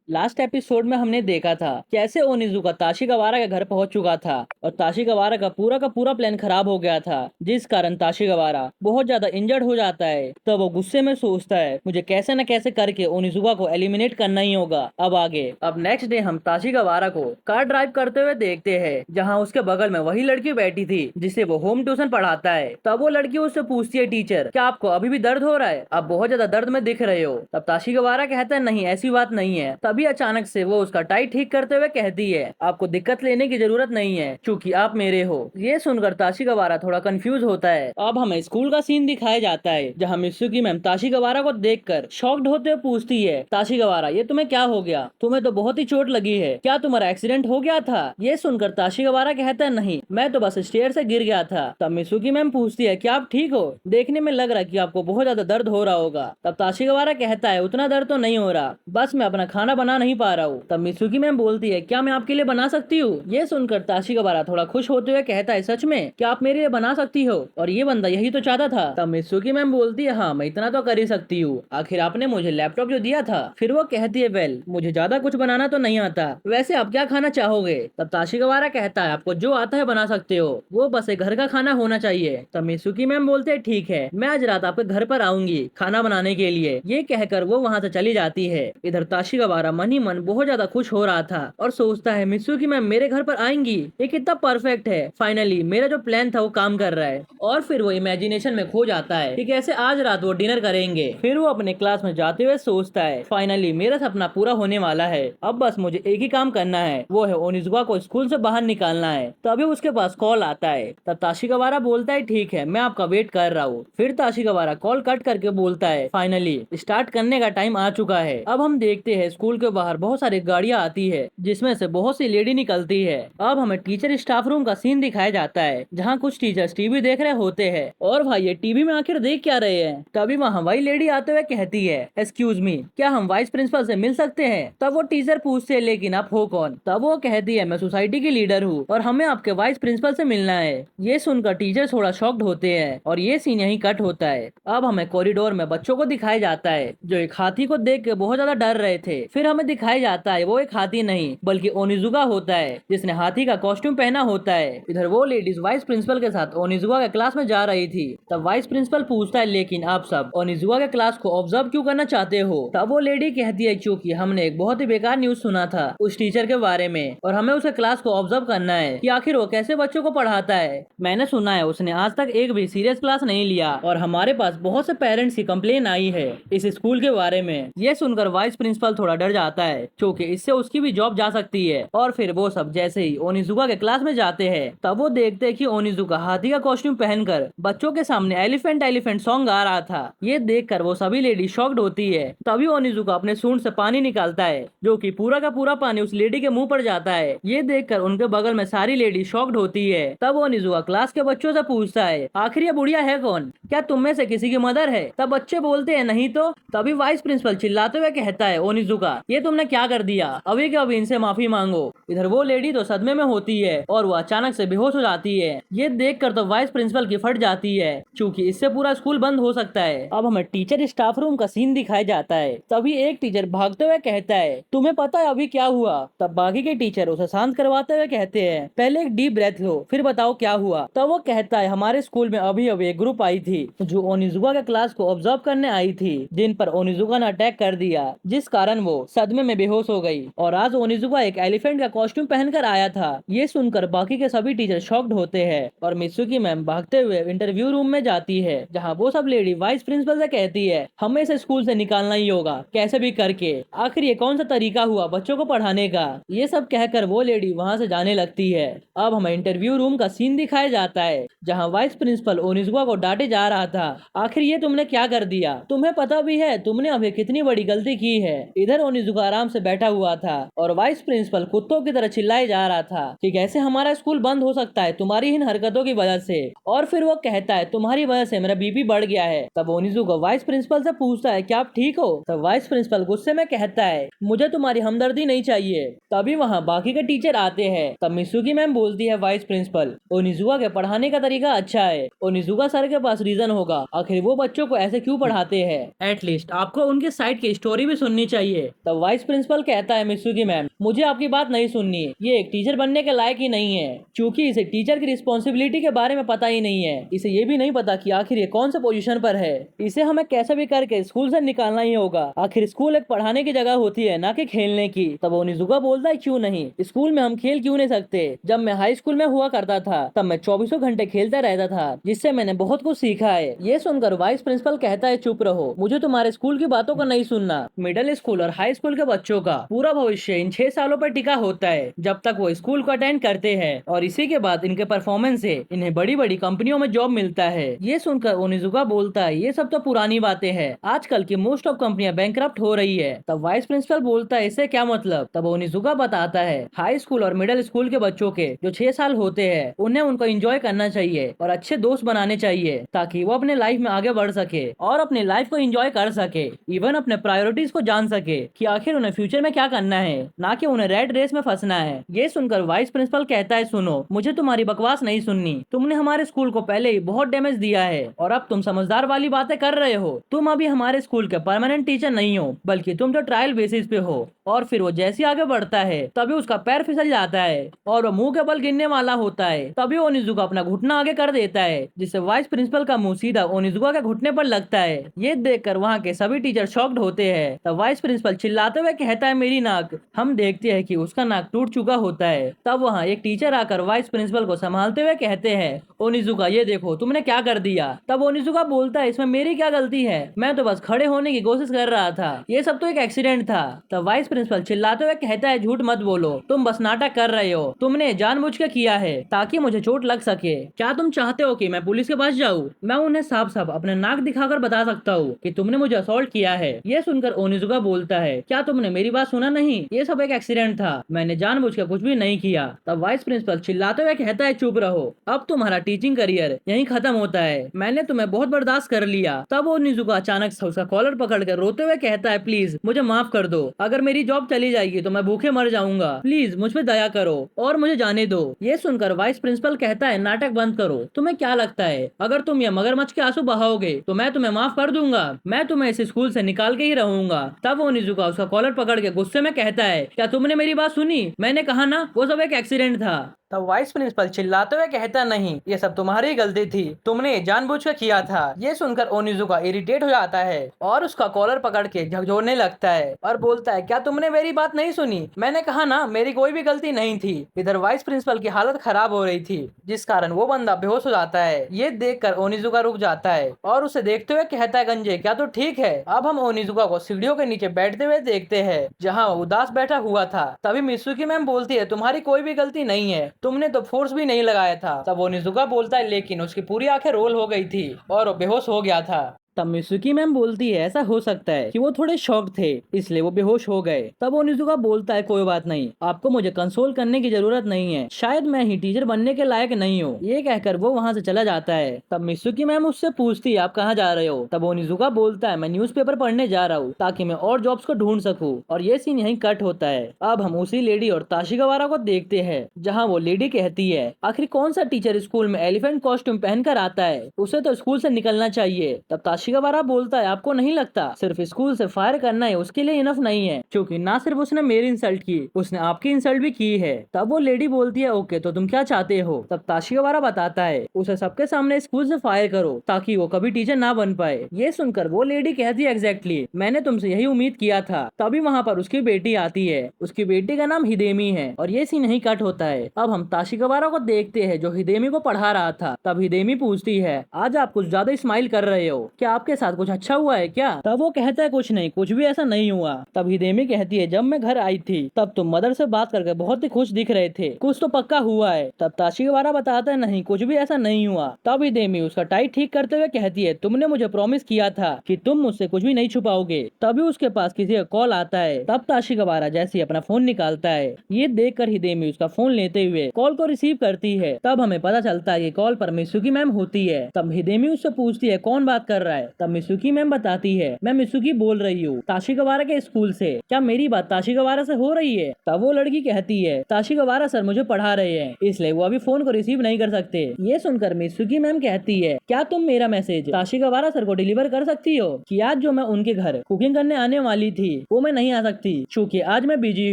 Last episode में हमने देखा था कैसे ओनिजुका ताशिगावारा के घर पहुंच चुका था और ताशिगावारा का पूरा प्लान खराब हो गया था, जिस कारण ताशिगावारा बहुत ज्यादा इंजर्ड हो जाता है। तब वो गुस्से में सोचता है मुझे कैसे न कैसे करके ओनिजुका को एलिमिनेट करना ही होगा। अब आगे अब नेक्स्ट डे हम ताशिगावारा को कार ड्राइव करते हुए देखते हैं, जहाँ उसके बगल में वही लड़की बैठी थी जिसे वो होम ट्यूशन पढ़ाता है। तब वो लड़की उससे पूछती है, टीचर क्या आपको अभी भी दर्द हो रहा है? आप बहुत ज्यादा दर्द में दिख रहे हो। तब ताशिगावारा कहता है नहीं ऐसी बात नहीं है। तभी अचानक से वो उसका टाई ठीक करते हुए कहती है, आपको दिक्कत लेने की जरूरत नहीं है क्योंकि आप मेरे हो। ये सुनकर ताशिगावारा थोड़ा कंफ्यूज होता है। अब हमें स्कूल का सीन दिखाया जाता है, जहाँ मित्सुकी मैम ताशिगावारा को देखकर शॉक्ड होते हुए पूछती है, ताशिगावारा ये तुम्हें क्या हो गया? तुम्हें तो बहुत ही चोट लगी है, क्या तुम्हारा एक्सीडेंट हो गया था? ये सुनकर ताशिगावारा कहता है नहीं, मैं तो बस स्टेयर से गिर गया था। तब मित्सुकी मैम पूछती है, क्या आप ठीक हो? देखने में लग रहा है कि आपको बहुत ज्यादा दर्द हो रहा होगा। तब ताशिगावारा कहता है उतना दर्द तो नहीं हो रहा, बस मैं अपना खाना बना नहीं पा रहा हूँ। तब मित्सुकी मैम बोलती है, क्या मैं आपके लिए बना सकती हूँ? ये सुनकर ताशिगावारा थोड़ा खुश होते हुए कहता है, सच में क्या आप मेरे लिए बना सकती हो? और ये बंदा यही तो चाहता था। तब मित्सुकी मैम बोलती है, हाँ मैं इतना तो कर ही सकती हूँ, आखिर आपने मुझे लैपटॉप जो दिया था। फिर वो कहती है, वेल मुझे ज्यादा कुछ बनाना तो नहीं आता, वैसे आप क्या खाना चाहोगे? तब ताशिगावारा कहता है, आपको जो आता है बना सकते हो, वो बस एक घर का खाना होना चाहिए। तब मित्सुकी मैम बोलते हैं, ठीक है मैं आज रात आपके घर पर आऊंगी खाना बनाने के लिए। ये कहकर वो वहाँ से चली जाती है। इधर ताशिगावारा मन ही मन बहुत ज्यादा खुश हो रहा था और सोचता है, मित्सुकी मैम मेरे घर पर आएंगी, ये कितना परफेक्ट है, फाइनली मेरा जो प्लान था वो काम कर रहा है। और फिर वो इमेजिनेशन में खो जाता है कि कैसे आज रात वो डिनर करेंगे। फिर वो अपने क्लास में जाते हुए सोचता है, फाइनली मेरा सपना पूरा होने वाला है, अब बस मुझे एक ही काम करना है, वो है ओनिजुका को स्कूल से बाहर निकालना है। तभी उसके पास कॉल आता है। तब ताशिगावारा बोलता है, ठीक है मैं आपका वेट कर रहा हूँ। फिर ताशिगावारा कॉल कट करके बोलता है, फाइनली स्टार्ट करने का टाइम आ चुका है। अब हम देखते हैं स्कूल के बाहर बहुत सारी गाड़ियाँ आती है, जिसमें से बहुत सी लेडी निकलती है। अब हमें टीचर स्टाफ रूम का सीन दिखाया जाता है, जहाँ कुछ टीचर्स टीवी देख रहे होते हैं। और भाई ये टीवी में आखिर देख क्या रहे हैं? तभी वहाँ वही लेडी आते हुए कहती है, एक्सक्यूज मी क्या हम वाइस प्रिंसिपल से मिल सकते हैं? तब वो टीचर पूछते हैं, लेकिन आप हो कौन? तब वो कहती है, मैं सोसाइटी की लीडर हूँ और हमें आपके वाइस प्रिंसिपल से मिलना है। ये सुनकर टीचर थोड़ा शॉक्ड होते हैं और ये सीन यहीं कट होता है। अब हमें कॉरिडोर में बच्चों को दिखाया जाता है जो एक हाथी को देख के बहुत ज्यादा डर रहे थे। फिर हमें दिखाया जाता है वो एक हाथी नहीं बल्कि ओनिजुका होता है, जिसने हाथी का कॉस्ट्यूम पहना होता है। इधर वो लेडीज वाइस प्रिंसिपल के साथ ओनिजुका के क्लास में जा रही थी। तब वाइस प्रिंसिपल पूछता है, लेकिन आप सब ओनिजुका के क्लास को ऑब्जर्व क्यों करना चाहते हो? तब वो लेडी कहती है, क्योंकि हमने एक बहुत ही बेकार न्यूज सुना था उस टीचर के बारे में और हमें उसके क्लास को ऑब्जर्व करना है कि आखिर वो कैसे बच्चों को पढ़ाता है। मैंने सुना है उसने आज तक एक भी सीरियस क्लास नहीं लिया और हमारे पास बहुत से पेरेंट्स की कंप्लेन आई है इस स्कूल के बारे में। ये सुनकर वाइस प्रिंसिपल थोड़ा डर जाता है क्योंकि इससे उसकी भी जॉब जा सकती है। और फिर वो सब जैसे ही ओनिजुका के क्लास में जाते हैं, तब वो देखते हैं कि ओनिजुका हाथी का कॉस्ट्यूम पहनकर बच्चों के सामने एलिफेंट एलिफेंट सॉन्ग गा रहा था। ये देखकर वो सभी लेडी शॉक्ड होती है। तभी ओनिजुका अपने सूंड से पानी निकालता है, जो कि पूरा का पूरा पानी उस लेडी के मुंह पर जाता है। ये देखकर उनके बगल में सारी लेडी शॉक्ड होती है। तब ओनिजुका क्लास के बच्चों से पूछता है, आखिर ये बुढ़िया है कौन? क्या तुम में से किसी की मदर है? तब बच्चे बोलते हैं, नहीं तो। तभी वाइस प्रिंसिपल चिल्लाते हुए कहता है, ओनिजुका ये तुमने क्या कर दिया? अभी के अभी इनसे माफी मांगो। इधर वो लेडी तो सदमे में होती है और वो अचानक से बेहोश हो जाती है। ये देखकर तो वाइस प्रिंसिपल की फट जाती है क्योंकि इससे पूरा स्कूल बंद हो सकता है। अब हमें टीचर स्टाफ रूम का सीन दिखाया जाता है। तभी एक टीचर भागते हुए कहता है, तुम्हें पता है अभी क्या हुआ? तब बाकी के टीचर उसे शांत करवाते हुए कहते हैं, पहले एक डीप ब्रेथ लो फिर बताओ क्या हुआ। तब वो कहता है, हमारे स्कूल में अभी अभी एक ग्रुप आई थी जो ओनिजुका के क्लास को ऑब्जर्व करने आई थी, जिन पर ओनिजुका ने अटैक कर दिया, जिस कारण वो सदमे में बेहोश हो गई। और आज ओनिजुका एक एलिफेंट का कॉस्ट्यूम पहनकर आया था। ये सुनकर बाकी के सभी टीचर शॉक्ड होते हैं और मित्सुकी मैम भागते हुए इंटरव्यू रूम में जाती है, जहाँ वो सब लेडी वाइस प्रिंसिपल से कहती है, हमें इसे स्कूल से निकालना ही होगा कैसे भी करके, आखिर ये कौन सा तरीका हुआ बच्चों को पढ़ाने का? ये सब कहकर वो लेडी वहाँ से जाने लगती है। अब हमें इंटरव्यू रूम का सीन दिखाया जाता है, जहाँ वाइस प्रिंसिपल ओनिजुका को डांटे जा रहा था, आखिर ये तुमने क्या कर दिया? तुम्हें पता भी है तुमने अभी कितनी बड़ी गलती की है? इधर ओनिजुका आराम से बैठा हुआ था और वाइस प्रिंसिपल कुत्तों की तरह चिल्लाए जा रहा था कि कैसे हमारा स्कूल बंद हो सकता है तुम्हारी इन हरकतों की वजह से। और फिर वो कहता है, तुम्हारी वजह से मेरा बीपी बढ़ गया है। तब ओनिजुका वाइस प्रिंसिपल से पूछता है, क्या आप ठीक हो? तब वाइस प्रिंसिपल गुस्से में कहता है, मुझे तुम्हारी हमदर्दी नहीं चाहिए। तभी वहाँ बाकी के टीचर आते हैं। तब मित्सुकी मैम बोलती है, वाइस प्रिंसिपल ओनिजुका के पढ़ाने का तरीका अच्छा है, ओनिजुका सर के पास रीजन होगा आखिर वो बच्चों को ऐसे क्यों पढ़ाते हैं, एटलीस्ट आपको उनके साइड की स्टोरी भी सुननी चाहिए। तब तब वाइस प्रिंसिपल कहता है मित्सुकी मैम, मुझे आपकी बात नहीं सुननी है, ये एक टीचर बनने के लायक ही नहीं है, क्योंकि इसे टीचर की रिस्पॉन्सिबिलिटी के बारे में पता ही नहीं है। इसे ये भी नहीं पता कि आखिर ये कौन से पोजीशन पर है। इसे हमें कैसे भी करके स्कूल से निकालना ही होगा। आखिर स्कूल एक पढ़ाने की जगह होती है, ना कि खेलने की। तब ओनिजुका बोलता है, क्यों नहीं, स्कूल में हम खेल क्यों नहीं सकते। जब मैं हाई स्कूल में हुआ करता था तब मैं 24 घंटे खेलता रहता था, जिससे मैंने बहुत कुछ सीखा है। ये सुनकर वाइस प्रिंसिपल कहता है, चुप रहो, मुझे तुम्हारे स्कूल की बातों को नहीं सुनना। मिडिल स्कूल और हाई स्कूल के बच्चों का पूरा भविष्य इन 6 सालों पर टिका होता है, जब तक वो स्कूल को अटेंड करते हैं, और इसी के बाद इनके परफॉर्मेंस से इन्हें बड़ी बड़ी कंपनियों में जॉब मिलता है। ये सुनकर ओनिजुका बोलता है, ये सब तो पुरानी बातें हैं, आजकल की मोस्ट ऑफ कंपनियां बैंकरप्ट हो रही है। तब वाइस प्रिंसिपल बोलता है, इससे क्या मतलब। तब ओनिजुका बताता है, हाई स्कूल और मिडिल स्कूल के बच्चों के जो 6 साल होते हैं, उन्हें उनको एंजॉय करना चाहिए और अच्छे दोस्त बनाने चाहिए, ताकि वो अपने लाइफ में आगे बढ़ सके और अपने लाइफ को एंजॉय कर सके, इवन अपने प्रायोरिटीज को जान सके कि आखिर उन्हें फ्यूचर में क्या करना है, ना कि उन्हें रेड रेस में फंसना है। ये सुनकर वाइस प्रिंसिपल कहता है, सुनो, मुझे तुम्हारी बकवास नहीं सुननी। तुमने हमारे स्कूल को पहले ही बहुत डैमेज दिया है और अब तुम समझदार वाली बातें कर रहे हो। तुम अभी हमारे स्कूल के परमानेंट टीचर नहीं हो, बल्कि तुम तो ट्रायल बेसिस पे हो। और फिर वो जैसे आगे बढ़ता है तभी उसका पैर फिसल जाता है और वो मुंह के बल गिरने वाला होता है। तभी ओनिजुका अपना घुटना आगे कर देता है, जिससे वाइस प्रिंसिपल का मुंह सीधा ओनिजुका के घुटने पर लगता है। ये देखकर वहाँ के सभी टीचर शॉक्ड होते हैं। तब वाइस प्रिंसिपल चिल्लाते हुए कहता है, मेरी नाक। हम देखते हैं कि उसका नाक टूट चुका होता है। तब वहाँ एक टीचर आकर वाइस प्रिंसिपल को संभालते हुए कहते हैं, ओनिजुका, ये देखो तुमने क्या कर दिया। तब ओनिजुका बोलता है, इसमें मेरी क्या गलती है, मैं तो बस खड़े होने की कोशिश कर रहा था, ये सब तो एक एक्सीडेंट था। तब वाइस प्रिंसिपल चिल्लाते हुए कहता है, झूठ मत बोलो, तुम बस नाटक कर रहे हो, तुमने जानबूझ के किया है ताकि मुझे चोट लग सके। क्या तुम चाहते हो कि मैं पुलिस के पास जाऊँ? मैं उन्हें साफ साफ अपने नाक दिखाकर बता सकता हूँ कि तुमने मुझे असॉल्ट किया है। ये सुनकर ओनिजुका बोलता है, क्या तुमने मेरी बात सुना नहीं, ये सब एक एक्सीडेंट था, मैंने जानबूझ के कुछ भी नहीं किया। तब वाइस प्रिंसिपल चिल्लाते हुए कहता है, चुप रहो, अब तुम्हारा टीचिंग करियर यहीं खत्म होता है, मैंने तुम्हें बहुत बर्दाश्त कर लिया। तब ओनिजुका अचानक से उसका कॉलर पकड़ कर रोते हुए कहता है, प्लीज मुझे माफ कर दो, अगर मेरी जॉब चली जाएगी तो मैं भूखे मर जाऊंगा, प्लीज मुझ पे दया करो और मुझे जाने दो। ये सुनकर वाइस प्रिंसिपल कहता है, नाटक बंद करो, तुम्हें क्या लगता है अगर तुम ये मगरमच्छ के आंसू बहाओगे तो मैं तुम्हें माफ कर दूंगा? मैं तुम्हें इस स्कूल से निकाल के ही रहूंगा। तब ओनिजुका उसका कॉलर पकड़ के गुस्से में कहता है, क्या तुमने मेरी बात सुनी, मैंने कहा ना वो सब एक एक्सीडेंट था। तब वाइस प्रिंसिपल चिल्लाते हुए कहता, नहीं, ये सब तुम्हारी गलती थी, तुमने जानबूझ कर किया था। ये सुनकर ओनिजुका इरिटेट हो जाता है और उसका कॉलर पकड़ के झकझोरने लगता है और बोलता है, क्या तुमने मेरी बात नहीं सुनी, मैंने कहा ना मेरी कोई भी गलती नहीं थी। इधर वाइस प्रिंसिपल की हालत खराब हो रही थी, जिस कारण वो बंदा बेहोश हो जाता है। ये देखकर ओनिजुका रुक जाता है और उसे देखते हुए कहता है, गंजे क्या तो ठीक है? अब हम ओनिजुका को सीढ़ियों के नीचे बैठते हुए देखते हैं, जहाँ वो उदास बैठा हुआ था। तभी मित्सुकी मैम बोलती है, तुम्हारी कोई भी गलती नहीं है, तुमने तो फोर्स भी नहीं लगाया था। तब ओनिजुका बोलता है, लेकिन उसकी पूरी आंखें रोल हो गई थी और वो बेहोश हो गया था। तब मित्सुकी मैम बोलती है, ऐसा हो सकता है कि वो थोड़े शॉक थे इसलिए वो बेहोश हो गए। तब ओनिजुका बोलता है, कोई बात नहीं, आपको मुझे कंसोल करने की जरूरत नहीं है, शायद मैं ही टीचर बनने के लायक नहीं हूँ। ये कहकर वो वहाँ से चला जाता है। तब मित्सुकी मैम उससे पूछती है, आप कहाँ जा रहे हो? तब ओनिजुका बोलता है, मैं न्यूज़पेपर पढ़ने जा रहा हूँ ताकि मैं और जॉब्स को ढूंढ सकूँ। और ये सीन यहीं कट होता है। अब हम उसी लेडी और ताशिगावारा को देखते हैं, जहाँ वो लेडी कहती है, आखिर कौन सा टीचर स्कूल में एलिफेंट कॉस्ट्यूम पहनकर आता है, उसे तो स्कूल से निकलना चाहिए। तब ताशिगावारा बोलता है, आपको नहीं लगता सिर्फ स्कूल से फायर करना है उसके लिए इनफ नहीं है, क्योंकि ना सिर्फ उसने मेरी इंसल्ट की, उसने आपकी इंसल्ट भी की है। तब वो लेडी बोलती है, ओके तो तुम क्या चाहते हो? तब ताशिगावारा बताता है, उसे सबके सामने स्कूल से फायर करो ताकि वो कभी टीचर ना बन पाए। ये सुनकर वो लेडी कहती है, एग्जैक्टली, मैंने तुमसे यही उम्मीद किया था। तभी वहाँ पर उसकी बेटी आती है, उसकी बेटी का नाम हिदेमी है। और ये सीन यहीं कट होता है। अब हम ताशिगावारा को देखते हैं जो हिदेमी को पढ़ा रहा था। तब हिदेमी पूछती है, आज आप कुछ ज्यादा स्माइल कर रहे हो, क्या आपके साथ कुछ अच्छा हुआ है क्या? तब वो कहता है, कुछ नहीं, कुछ भी ऐसा नहीं हुआ। तब हिदेमी कहती है, जब मैं घर आई थी तब तुम मदर से बात करके बहुत ही खुश दिख रहे थे, कुछ तो पक्का हुआ है। तब ताशिगावारा बताता है, नहीं, कुछ भी ऐसा नहीं हुआ। तब हिदेमी उसका टाई ठीक करते हुए कहती है, तुमने मुझे प्रॉमिस किया था कि तुम मुझसे कुछ भी नहीं छुपाओगे। तभी उसके पास किसी का कॉल आता है। तब ताशिगावारा जैसे अपना फोन निकालता है, ये देखकर हिदेमी उसका फोन लेते हुए कॉल को रिसीव करती है। तब हमें पता चलता है कि कॉल पर मित्सुकी मैम होती है। तब हिदेमी उससे पूछती है, कौन बात कर रहा है? है। तब मिसुकी मैम बताती है, मैं मिसुकी बोल रही हूँ ताशिगावारा के स्कूल से, क्या मेरी बात ताशिगावारा से हो रही है? तब वो लड़की कहती है, ताशिगावारा सर मुझे पढ़ा रहे हैं, इसलिए वो अभी फोन को रिसीव नहीं कर सकते। ये सुनकर मिसुकी मैम कहती है, क्या तुम मेरा मैसेज ताशिगावारा सर को डिलीवर कर सकती हो कि आज जो मैं उनके घर कुकिंग करने आने वाली थी वो मैं नहीं आ सकती क्योंकि आज मैं बिजी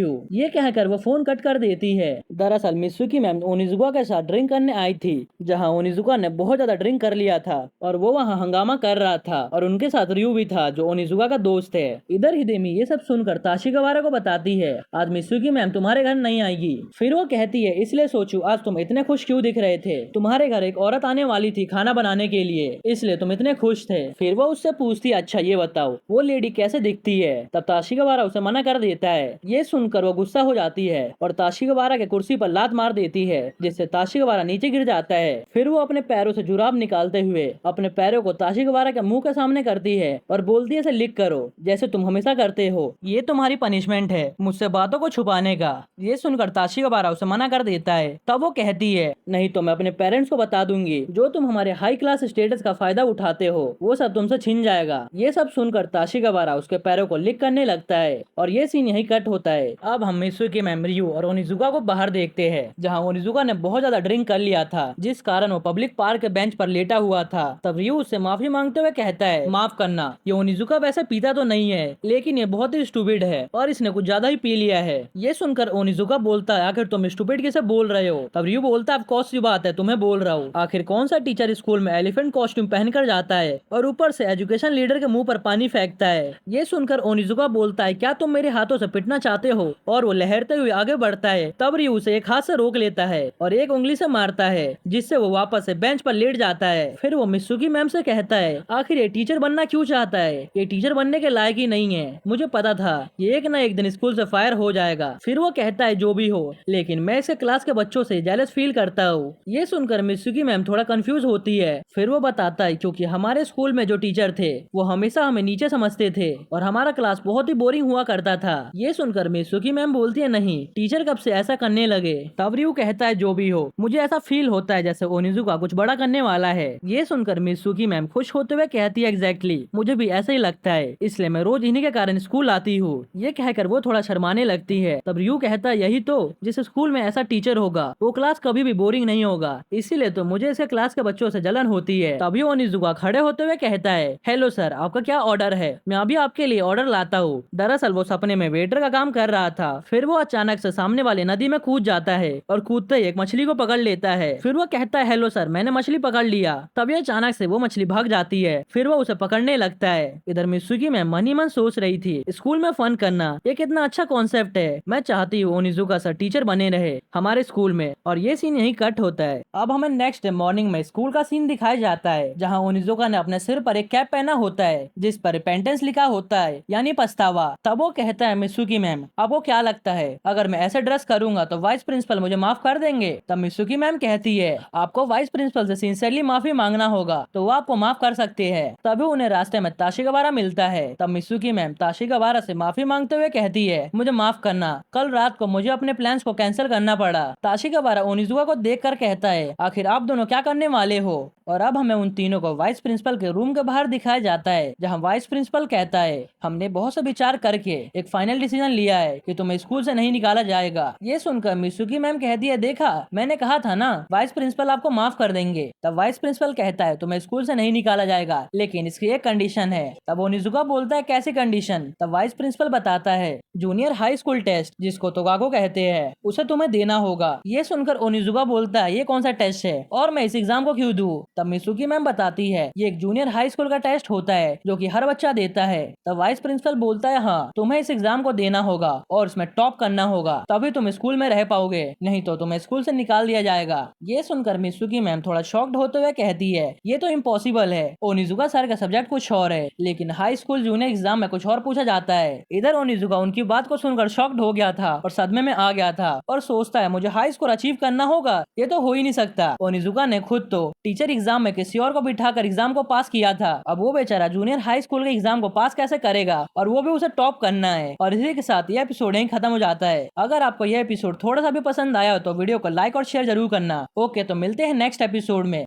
हूँ। ये कहकर वो फोन कट कर देती है। दरअसल मिसुकी मैम ओनिजुका के साथ ड्रिंक करने आई थी, जहाँ ओनिजुका ने बहुत ज्यादा ड्रिंक कर लिया था और वो वहाँ हंगामा कर रहा था और उनके साथ रयू भी था जो ओनिजुका का दोस्त है। इधर हिदेमी ये सब सुनकर ताशिगावारा को बताती है, आज मिसुकी मैम तुम्हारे घर नहीं आएगी। फिर वो कहती है, इसलिए सोचू आज तुम इतने खुश क्यों दिख रहे थे? तुम्हारे घर एक औरत आने वाली थी खाना बनाने के लिए, इसलिए तुम इतने खुश थे। फिर वो उससे पूछती, अच्छा ये बताओ वो लेडी कैसे दिखती है? तब ताशिगावारा उसे मना कर देता है। ये सुनकर वो गुस्सा हो जाती है और ताशिगावारा के कुर्सी पर लात मार देती है, जिससे ताशिगावारा नीचे गिर जाता है। फिर वो अपने पैरों से जुराब निकालते हुए अपने पैरों को ताशिगावारा के मुंह के सामने करती है और बोलती है, इसे लिक करो जैसे तुम हमेशा करते हो, ये तुम्हारी पनिशमेंट है मुझसे बातों को छुपाने का। ये सुनकर ताशिगावारा उसे मना कर देता है। तब वो कहती है, नहीं तो मैं अपने पेरेंट्स को बता दूंगी, जो तुम हमारे हाई क्लास स्टेटस का फायदा उठाते हो वो सब तुमसे छिन जाएगा। ये सब सुनकर ताशिगावारा उसके पैरों को लिक करने लगता है और ये सीन यही कट होता है। अब हम मिसुकी मैम, रयू और ओनिजुका को बाहर देखते हैं, जहाँ ओनिजुका ने बहुत ज्यादा ड्रिंक कर लिया था, जिस कारण वो पब्लिक पार्क के बेंच पर लेटा हुआ था। तब रयू उससे माफी मांगते हुए कहता है, माफ करना, ये ओनिजुका वैसे पीता तो नहीं है लेकिन ये बहुत ही स्टूपिड है और इसने कुछ ज्यादा ही पी लिया है। ये सुनकर ओनिजुका बोलता है, आखिर तुम स्टूपिड किसे बोल रहे हो? तब रयू बोलता है, कौन सी बात है, तुम्हें बोल रहा हूँ, आखिर कौन सा टीचर स्कूल में एलिफेंट कॉस्ट्यूम पहनकर जाता है और ऊपर से एजुकेशन लीडर के मुंह पर पानी फेंकता है। ये सुनकर ओनिजुका बोलता है, क्या तुम मेरे हाथों से पिटना चाहते हो? और वो लहरते हुए आगे बढ़ता है। तब रयू उसे एक हाथ से रोक लेता है और एक उंगली से मारता है, जिससे वो वापस से बेंच पर लेट जाता है। फिर वो मिसुकी मैम से कहता है, आखिर ये टीचर बनना क्यों चाहता है? ये टीचर बनने के लायक ही नहीं है, मुझे पता था ये एक न एक दिन स्कूल से फायर हो जाएगा। फिर वो कहता है, जो भी हो लेकिन मैं इसके क्लास के बच्चों से जेलस फील करता हूँ। ये सुनकर मिसुकी मैम थोड़ा कंफ्यूज होती है। फिर वो बताता है, क्योंकि हमारे स्कूल में जो टीचर थे वो हमेशा हमें नीचे समझते थे और हमारा क्लास बहुत ही बोरिंग हुआ करता था। ये सुनकर मिसुकी मैम बोलती है, नहीं, टीचर कब से ऐसा करने लगे? तब रयू कहता है, जो भी हो मुझे ऐसा फील होता है जैसे ओनिजुका कुछ बड़ा करने वाला है। ये सुनकर मिसुकी मैम खुश होते हुए कहती है, एग्जैक्टली मुझे भी ऐसा ही लगता है, इसलिए मैं रोज इन्हीं के कारण स्कूल आती हूँ। ये कहकर वो थोड़ा शर्माने लगती है। तब रयू कहता है, यही तो, जिस स्कूल में ऐसा टीचर होगा वो क्लास कभी भी बोरिंग नहीं होगा, इसीलिए तो मुझे इसके क्लास के बच्चों से जलन होती है। तभी ओनिजुका खड़े होते हुए कहता है, हेलो सर, आपका क्या ऑर्डर है? मैं अभी आपके लिए ऑर्डर लाता हूँ। दरअसल वो सपने में वेटर का काम कर रहा था। फिर वो अचानक से सामने वाले नदी में कूद जाता है और कूदते ही एक मछली को पकड़ लेता है। फिर वो कहता है, हेलो सर, मैंने मछली पकड़ लिया। तभी अचानक से वो मछली भाग जाती है। फिर वो उसे पकड़ने लगता है। इधर मिसुकी मैम मन ही मन सोच रही थी, स्कूल में फन करना ये कितना अच्छा कॉन्सेप्ट है, मैं चाहती हूँ ओनिजुका सर टीचर बने रहे हमारे स्कूल में। और ये सीन यही कट होता है। अब हमें नेक्स्ट डे मॉर्निंग में स्कूल का सीन दिखाया जाता है, जहाँ ओनिजुका ने अपने सिर पर एक कैप पहना होता है जिस पर रिपेंटेंस लिखा होता है, यानी पछतावा। तब वो कहता है, मिसुकी मैम, आपको क्या लगता है अगर मैं ऐसे ड्रेस करूंगा तो वाइस प्रिंसिपल मुझे माफ कर देंगे? तब मिसुकी मैम कहती है, आपको वाइस प्रिंसिपल से सिंसियरली माफी मांगना होगा तो वो आपको माफ कर सकते हैं। तभी उन्हें रास्ते में ताशिगावारा मिलता है। तब मिसुकी मैम ताशिगावारा से माफी मांगते हुए कहती है, मुझे माफ करना, कल रात को मुझे अपने प्लान्स को कैंसिल करना पड़ा। ताशिगावारा ओनिजुका को देखकर कहता है, आखिर आप दोनों क्या करने वाले हो? और अब हमें उन तीनों को वाइस प्रिंसिपल के रूम के बाहर दिखाया जाता है, जहाँ वाइस प्रिंसिपल कहता है, हमने बहुत से विचार करके एक फाइनल डिसीजन लिया है कि तुम्हें स्कूल से नहीं निकाला जाएगा। ये सुनकर मिसुकी मैम कहती है, देखा मैंने कहा था ना, वाइस प्रिंसिपल आपको माफ कर देंगे। तब वाइस प्रिंसिपल कहता है, तुम्हें स्कूल से नहीं निकाला जाएगा लेकिन इसकी एक कंडीशन है। तब ओनिजुका बोलता है, कैसी कंडीशन? तब वाइस प्रिंसिपल बताता है, जूनियर हाई स्कूल टेस्ट जिसको तोगाको कहते हैं उसे तुम्हें देना होगा। ये सुनकर ओनिजुका बोलता है, ये कौन सा टेस्ट है और मैं इस एग्जाम को क्यों दूं? तब मिसुकी मैम बताती है, ये एक जूनियर हाई स्कूल का टेस्ट होता है जो कि हर बच्चा देता है। तब वाइस प्रिंसिपल बोलता है, हाँ तुम्हें इस एग्जाम को देना होगा और इसमें टॉप करना होगा, तभी तुम स्कूल में रह पाओगे, नहीं तो तुम्हें स्कूल से निकाल दिया जाएगा। ये सुनकर मिसुकी मैम थोड़ा शॉक्ड होते हुए कहती है, ये तो इम्पॉसिबल है, ओनिजुका सर का सब्जेक्ट कुछ और है लेकिन हाई स्कूल जूनियर एग्जाम में कुछ और पूछा जाता है। इधर ओनिजुका उनकी बात को सुनकर शॉक्ड हो गया था और सदमे में आ गया था और सोचता है, मुझे हाई स्कोर अचीव करना होगा, ये तो हो ही नहीं सकता। ओनिजुका ने खुद तो टीचर एग्जाम में किसी और को बिठाकर एग्जाम को पास किया था, अब वो बेचारा जूनियर हाई स्कूल के एग्जाम को पास कैसे करेगा, और वो भी उसे टॉप करना है। और इसी के साथ ये एपिसोड यहीं खत्म हो जाता है। अगर आपको यह एपिसोड थोड़ा सा भी पसंद आया हो तो वीडियो को लाइक और शेयर जरूर करना। ओके, तो मिलते हैं नेक्स्ट एपिसोड में।